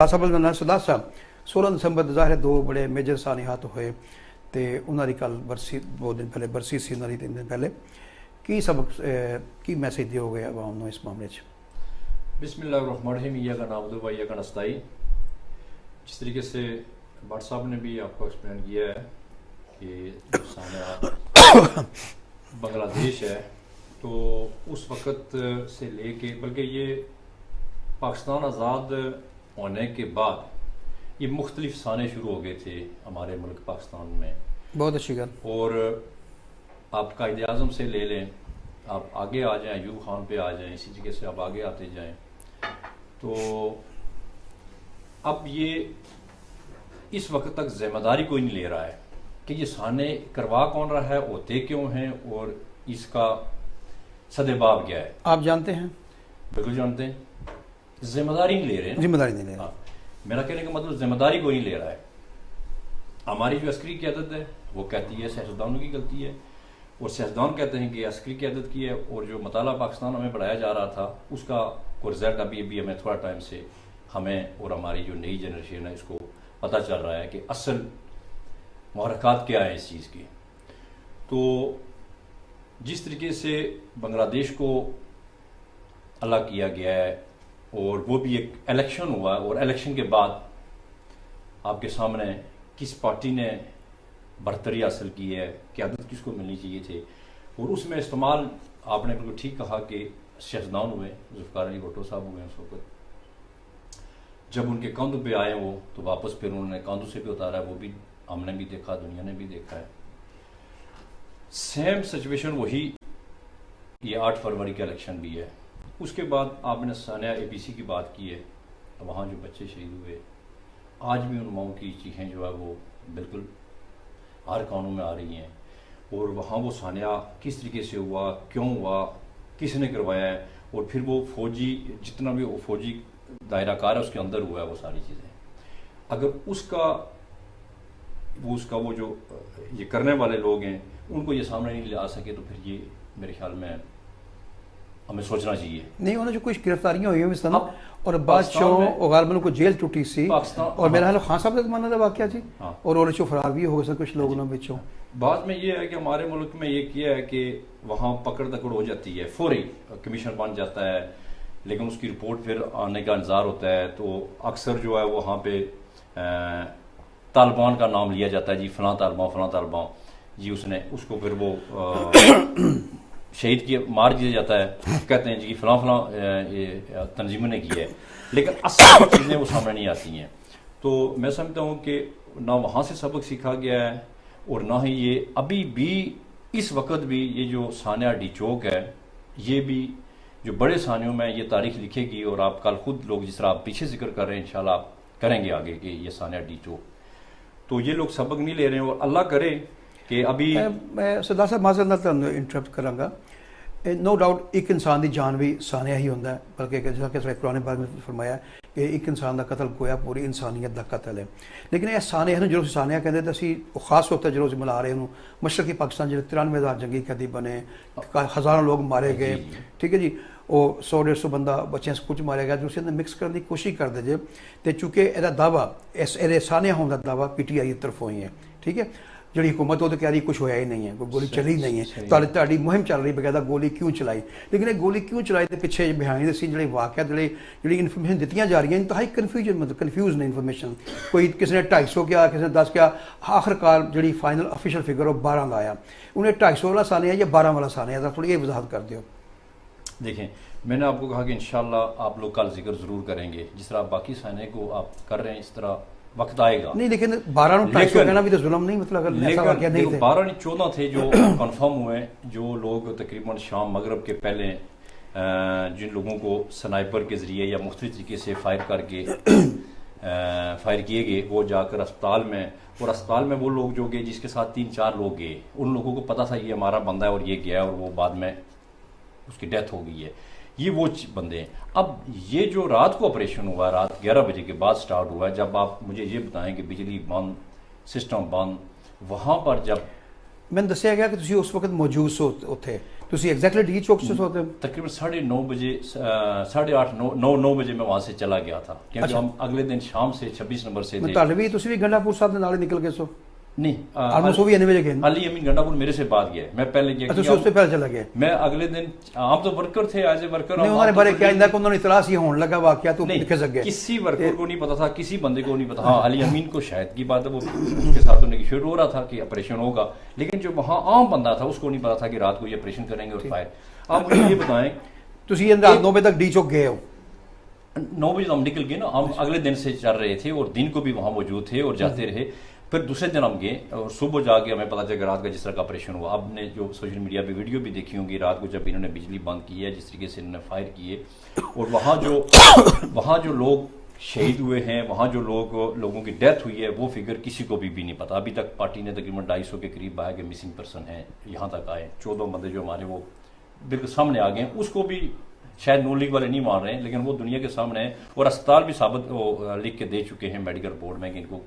ਸਰਦਾਰ ਸਾਹਿਬ 16 ਦਸੰਬਰ ਦਾ ਜ਼ਾਹਿਰ ਹੈ ਦੋ ਬੜੇ ਮੇਜਰ ਸਾਨੀਹਾਤ ਹੋਏ ਤੇ ਉਹਨਾਂ ਦੀ ਕੱਲ ਬਰਸੀ 2 ਦਿਨ ਪਹਿਲੇ ਬਰਸੀ ਸੀ ਉਹਨਾਂ ਦੀ 3 ਦਿਨ ਪਹਿਲੇ ਕੀ ਸਬਕ ਕੀ ਮੈਸੇਜ ਦਿਓਗੇ ਆਵਾਮ ਨੂੰ ਇਸ ਮਾਮਲੇ 'ਚ बिस्मिल्लाहिर्रहमानिर्रहीम इय्याका नअबुदु व इय्याका नस्तईन। जिस तरीके से भट्ट साहब ने भी आपको एक्सप्लेन किया है कि सानिया बांग्लादेश है, तो उस वक़्त से लेके बल्कि ये पाकिस्तान आज़ाद होने के बाद ये मुख्तलिफ साने शुरू हो गए थे हमारे मुल्क पाकिस्तान में। बहुत अच्छी गल। और आप कायदे आज़म से ले लें, आप आगे आ जाएं, यूब खान पे आ जाएं, इसी तरीके से आप आगे आते जाएं, तो अब ये इस वक्त तक जिम्मेदारी कोई नहीं ले रहा है कि ये साने करवा कौन रहा है, होते क्यों हैं और इसका सदेबाब क्या है। आप जानते हैं? बिल्कुल जानते हैं, जिम्मेदारी नहीं ले रहे हैं। जिम्मेदारी नहीं ले रहे। मेरा कहने का मतलब जिम्मेदारी कोई नहीं ले रहा है। हमारी जो अस्करी क़यादत है वो कहती है सियासतदानों की गलती है, और सियासतदान कहते हैं कि अस्करी क़यादत की है, और जो मताला पाकिस्तान हमें बढ़ाया जा रहा था उसका कोई रिजल्ट अभी हमें थोड़ा टाइम से हमें और हमारी जो नई जनरेशन है इसको पता चल रहा है कि असल मुहर्रकात क्या है इस चीज़ की। तो जिस तरीके से बांग्लादेश को अलग किया गया है और वो भी एक इलेक्शन हुआ, और इलेक्शन के बाद आपके सामने किस पार्टी ने बरतरी हासिल की है, क़यादत किसको मिलनी चाहिए थी, और उसमें इस्तेमाल आपने बिल्कुल ठीक कहा कि सियासतदान हुए, जुल्फ़िकार अली भुट्टो साहब हुए। उस वक्त जब उनके कंधों पे आए वो, तो वापस फिर उन्होंने कंधों से भी उतारा, वो भी हमने भी देखा, दुनिया ने भी देखा है। सेम सिचुएशन वही ये 8 फरवरी का इलेक्शन भी है। उसके बाद आपने सानिया APC की बात की है, तो वहाँ जो बच्चे शहीद हुए, आज भी उन माओं की चीखें जो है वो बिल्कुल हर कानों में आ रही हैं। और वहाँ वो सानिया किस तरीके से हुआ, क्यों हुआ, किसने करवाया है, और फिर वो फौजी जितना भी वो फौजी दायरा कार है उसके अंदर हुआ है वो सारी चीज़ें। अगर उसका वो जो ये करने वाले लोग हैं उनको ये सामने नहीं ला सके, तो फिर ये मेरे ख्याल में हमें सोचना चाहिए। नहीं, उन्हें जो कुछ गिरफ्तारियां हुई हैं और बादशाह गालबन को जेल टूटी सी, और मेरा हाल खान साहब का मानना था वाकया जी, और वो फरार भी हो गए कुछ लोगों ने बिचों। बाद में ये है कि हमारे मुल्क में ये किया है कि वहाँ पकड़ दकड़ हो जाती है, फौरी कमीशन बन जाता है, लेकिन उसकी रिपोर्ट फिर आने का इंतजार होता है। तो अक्सर जो है वहाँ पे तालिबान का नाम लिया जाता है, जी फलां तालिबान जी, उसने उसको फिर वो शहीद किया, मार दिया जाता है, कहते हैं जी फलां तंजीमों ने किया है, लेकिन असल चीज़ें वो सामने नहीं आती हैं। तो मैं समझता हूँ कि ना वहाँ से सबक सीखा गया है, और ना ही ये अभी भी इस वक्त भी ये जो सानिया डी चौक है, ये भी जो बड़े सानियों में ये तारीख लिखेगी, और आप कल खुद लोग जिस तरह आप पीछे जिक्र कर रहे हैं इंशाल्लाह आप करेंगे आगे कि ये सानिया डी चौक, तो ये लोग सबक नहीं ले रहे हैं। और अल्लाह करे कि अभी मैं सरदार साहब माज़रत इंटरप्ट करांगा। नो डाउट एक इंसान की जान भी सानिया ही होंदा है, बल्कि जिस कि कुरान पाक में फरमाया कि एक इंसान का कतल गोया पूरी इंसानियत का कतल है। लेकिन यह सानिया जो सानिया कहते तो असी खास वक्त जो मना रहे हैं मशरकी पाकिस्तान जो 93,000 जंगी कैदी बने, हज़ारों लोग मारे गए, ठीक है जी, वो 100-150 बंदा बच्चे कुछ मारे गया, जो उसके मिक्स करने की कोशिश करते जे, तो चूँकि यदा दावा इस सानिया होने का दावा PTI की तरफों ही है, ठीक है। जी हुकूमत वो तो कह रही कुछ होया ही नहीं है, कोई गोली चली नहीं है, ताड़ी मुहिम चल रही बकायदा गोली क्यों चलाई, लेकिन गोली क्यों चलाई तो पिछे बिहाइंड द सीन जो वाक़ जी इन्फॉर्मेशन दी जा रही है इंतहाई कन्फ्यूजन, मतलब कन्फ्यूज ने इन्फॉर्मेशन, कोई किसी ने 250 किया, किसी ने 10 किया, आखिरकार जी फाइनल ऑफिशियल फिगर वो 12 लाया, उन्हें 250 वाला सानिया या 12 वाला सानिया था, थोड़ी ये वजाहत कर दो। देखें, मैंने आपको कहा कि इंशाल्लाह आप लोग कल जिक्र ज़रूर करेंगे, जिस तरह बाकी सानिया को आप कर रहे हैं इस तरह वक्त आएगा। नहीं, लेकिन 12 कहना भी तो जुल्म नहीं, मतलब अगर ऐसा वाकया नहीं थे। 12 नहीं 14 थे जो कंफर्म हुए, जो लोग तकरीबन शाम मगरब के पहले जिन लोगों को स्नाइपर के ज़रिए या मुख्तलिफ तरीके से फायर करके फायर किए गए, वो जाकर अस्पताल में, और अस्पताल में वो लोग जो गए जिसके साथ 3-4 लोग गए, उन लोगों को पता था ये हमारा बंदा है और ये गया, और वो बाद में उसकी डेथ हो गई है, ये वो बंदे हैं। अब ये जो रात को ऑपरेशन हुआ, रात 11 बजे के बाद स्टार्ट हुआ, जब आप मुझे ये बताएं कि बिजली बंद, सिस्टम बंद, वहाँ पर जब ਮੈਨੂੰ ਦੱਸਿਆ ਗਿਆ ਕਿ ਤੁਸੀਂ ਉਸ ਵਕਤ ਮੌਜੂਦ ਸੋ ਉੱਥੇ, ਤੁਸੀਂ ایگزیکٹلی डी चौक से सोते हैं? तकरीबन 9:30 बजे 8:30 9 बजे मैं वहाँ से चला गया था, क्योंकि हम अगले दिन शाम से 26 नंबर से थे। ਤੁਹਾਡੇ ਵੀ ਤੁਸੀਂ ਵੀ ਗੰਡਾਪੁਰ ਸਾਹਿਬ ਦੇ ਨਾਲ ਹੀ ਨਿਕਲ ਗਏ ਸੋ? नहीं, आलमोस्ट वो भी एनी बजे गए? अली अमीन गंडापुर मेरे से बाद गया, मैं पहले गया। अच्छा, उससे पहले चला गया? मैं अगले दिन, हम तो वर्कर थे, एज ए वर्कर। नहीं, उन्होंने बारे क्या इंदा को उन्होंने इतला सी होने लगा वाकया तो निकल सक गए? किसी वर्कर को नहीं पता था, किसी बंदे को नहीं पता। हाँ, अली अमीन को शायद की बात है, वो उसके साथ तो नेगोशिएट हो रहा था कि ऑपरेशन होगा, लेकिन जो वहाँ आम बंदा था उसको नहीं पता था कि रात को ये ऑपरेशन करेंगे और फायर। आप मुझे ये बताएं, तुसी रात 9 बजे तक डी चौक गए हो? 9 बजे हम निकल गए ना, हम अगले दिन से चल रहे थे और दिन को भी वहाँ मौजूद थे और जाते रहे। फिर दूसरे दिन हम गए और सुबह जाके हमें पता चला रात का जिस तरह का ऑपरेशन हुआ। आपने जो सोशल मीडिया पे वीडियो भी देखी होंगी, रात को जब इन्होंने बिजली बंद की है, जिस तरीके से इन्होंने फायर किए, और वहाँ जो लोग शहीद हुए हैं, वहाँ जो लोगों की डेथ हुई है, वो फिगर किसी को भी नहीं पता। अभी तक पार्टी ने तकरीबन 250 के करीब आया कि मिसिंग पर्सन हैं, यहाँ तक आए 14 बंदे जो हमारे वो बिल्कुल सामने आ गए हैं। उसको भी शायद नून लीग वाले नहीं मान रहे हैं, लेकिन वो दुनिया के सामने है और अस्पताल भी साबित लिख के दे चुके हैं मेडिकल बोर्ड में कि इनको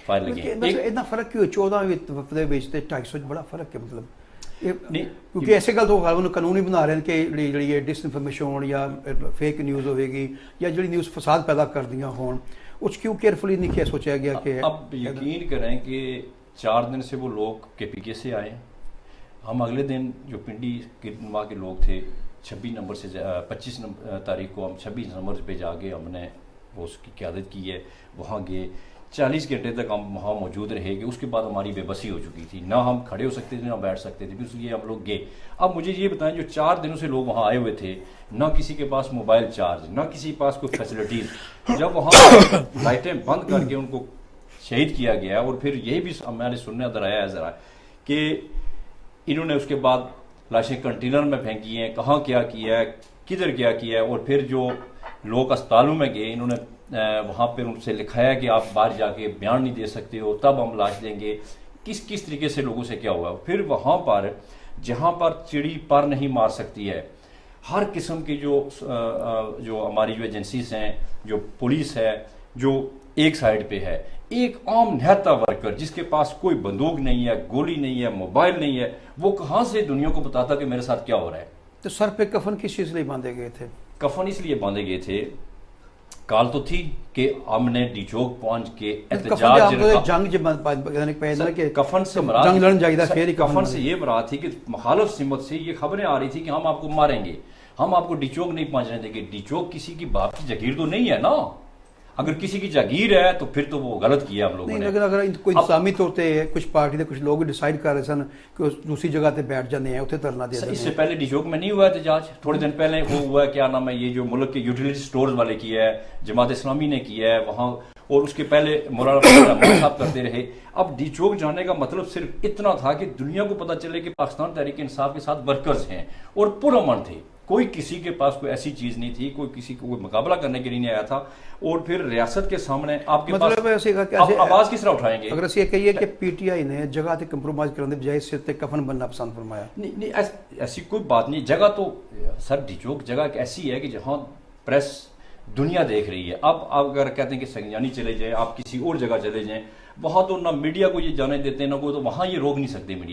फायर लगी है। इतना फर्क क्यों 14 वफदे बेच ते 250 बड़ा फर्क है? मतलब क्योंकि ऐसे गल तो कानून ही बना रहे हैं कि जी डिसइनफॉर्मेशन या फेक न्यूज़ होगी या जी न्यूज़ फसाद पैदा कर दिया हों, उस क्यों केयरफुली नहीं किया सोचा गया कि? अब यकीन करें कि 4 दिन से वो लोग KPK से आए, हम अगले दिन जो पिंडी गिरनवा के लोग थे 26 नंबर से 25 तारीख को हम 26 नंबर पे जाके हमने वो उसकी क़यादत की है, वहाँ गए 40 घंटे तक हम वहाँ मौजूद रहे कि उसके बाद हमारी बेबसी हो चुकी थी, ना हम खड़े हो सकते थे ना बैठ सकते थे, इसलिए हम लोग गए। अब मुझे ये बताएं, जो 4 दिनों से लोग वहाँ आए हुए थे, ना किसी के पास मोबाइल चार्ज, ना किसी के पास कोई फैसिलिटीज, जब वहाँ लाइटें बंद करके उनको शहीद किया गया, और फिर यही भी हमारे सुनने अंदर आया है ज़रा कि इन्होंने उसके बाद लाशें कंटेनर में फेंकी हैं, कहाँ क्या किया है, किधर क्या किया है, और फिर जो लोग अस्पतालों में गए, इन्होंने वहाँ पर उनसे लिखाया कि आप बाहर जाके बयान नहीं दे सकते हो, तब हम लाश देंगे। किस किस तरीके से लोगों से क्या हुआ। फिर वहाँ पर जहाँ पर चिड़ी पर नहीं मार सकती है, हर किस्म की जो हमारी जो एजेंसीज हैं, जो पुलिस है, जो एक साइड पे है, एक आम निहत्ता वर्कर जिसके पास कोई बंदूक नहीं है, गोली नहीं है, मोबाइल नहीं है, वो कहाँ से दुनिया को बताता कि मेरे साथ क्या हो रहा है। तो सर पे कफन किस चीज़ लिए बांधे गए थे? कफन इसलिए बांधे गए थे, काल तो थी कि हमने डी चौक पहुंच के एहतजाज, कफन से कफन से ये मराद थी कि मुखालिफ सिमत से ये खबरें आ रही थी कि हम आपको मारेंगे, हम आपको डी चौक नहीं पहुंचने देंगे। डी चौक किसी की बाप की जागीर तो नहीं है ना, अगर किसी की जागीर है तो फिर तो वो गलत किया हम लोगों ने। लेकिन अगर कोई इंतजामी तौर पे कुछ पार्टी के कुछ लोग डिसाइड कर रहे सन कि दूसरी जगह पे बैठ जाने हैं, उसे धरना दे। इससे पहले डी चौक में नहीं हुआ एहतजाज, थोड़े दिन पहले वो हुआ, क्या नाम है, ये जो मुल्क के यूटिलिटी स्टोर्स वाले किया है, जमात इस्लामी ने किया है वहाँ, और उसके पहले मौलाना साहब करते रहे। अब डी चौक जाने का मतलब सिर्फ इतना था कि दुनिया को पता चले कि पाकिस्तान तहरीक इंसाफ के साथ वर्कर्स हैं और पुरअमन थे, कोई किसी के पास कोई ऐसी चीज नहीं थी, कोई किसी को कोई मुकाबला करने के लिए नहीं आया था। और फिर रियासत के सामने आपके मतलब पास आवाज किस तरह उठाएंगे? अगर ये कहिए कि पीटीआई ने जगह से कंप्रोमाइज करने बजाय सिर ते कफन बनना पसंद फरमाया। नहीं, ऐसी कोई बात नहीं। जगह तो सर डी चौक जगह ऐसी है कि जहां प्रेस दुनिया देख रही है। अब आप अगर कहते हैं कि संगजानी चले जाए, आप किसी और जगह चले जाएं, वहां तो ना मीडिया को ये जाने देते हैं, ना कोई, तो वहां ये रोक नहीं सकते मीडिया।